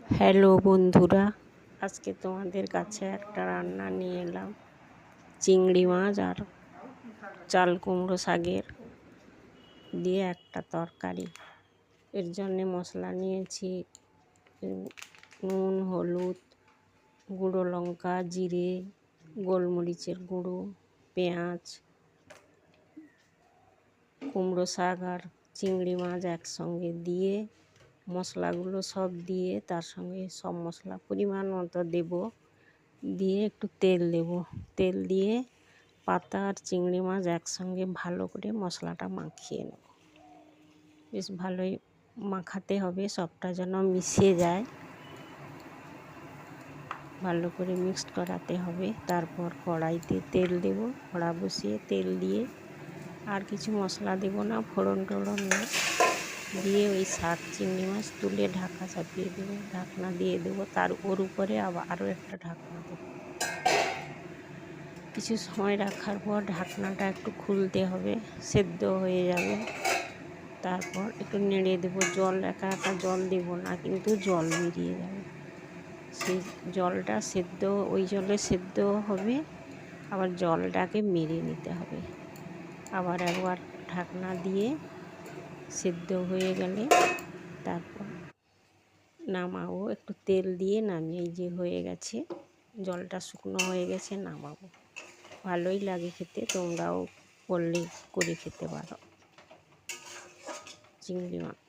Hello বন্ধুরা, আজকে তোমাদের কাছে একটা রান্না নিয়ে এলাম। চিংড়ি মাছ আর চাল কুমড়ো শাকের দিয়ে একটা তরকারি। এর জন্যে মশলা নিয়েছি নুন, হলুদ, গুঁড়ো লঙ্কা, জিরে, গোলমরিচের গুঁড়ো, পেঁয়াজ, কুমড়ো শাক আর চিংড়ি মাছ একসঙ্গে দিয়ে মশলাগুলো সব দিয়ে তার সঙ্গে সব মশলা পরিমাণ মতো দেব, দিয়ে একটু তেল দেব। তেল দিয়ে পাতা আর চিংড়ি মাছ একসঙ্গে ভালো করে মশলাটা মাখিয়ে নেব। বেশ ভালোই মাখাতে হবে, সবটা যেন মিশে যায়, ভালো করে মিক্সড করাতে হবে। তারপর কড়াইতে তেল দেব, কড়া বসিয়ে তেল দিয়ে আর কিছু মশলা দেব না, ফোড়ন টোড়ন না দিয়ে ওই শাক চিংড়ি মাছ তুলে ঢাকা চাপিয়ে দেবো, ঢাকনা দিয়ে দেবো। তার ওর উপরে আরও একটা ঢাকনা দেবো। কিছু সময় রাখার পর ঢাকনাটা একটু খুলতে হবে, সেদ্ধ হয়ে যাবে। তারপর একটু নেড়ে দেবো। একা একা জল দেবো না, কিন্তু জল বেরিয়ে যাবে। সেই জলটা সেদ্ধ, ওই জলে সেদ্ধ হবে, আবার জলটাকে মেরে নিতে হবে। আবার একবার ঢাকনা দিয়ে সেদ্ধ হয়ে গেলে তারপর নামাবো। একটু তেল দিয়ে নামিয়ে, যে হয়ে গেছে, জলটা শুকনো হয়ে গেছে, নামাবো। ভালোই লাগে খেতে, তোমরাও করে খেতে পারো চিংড়ি মাছ।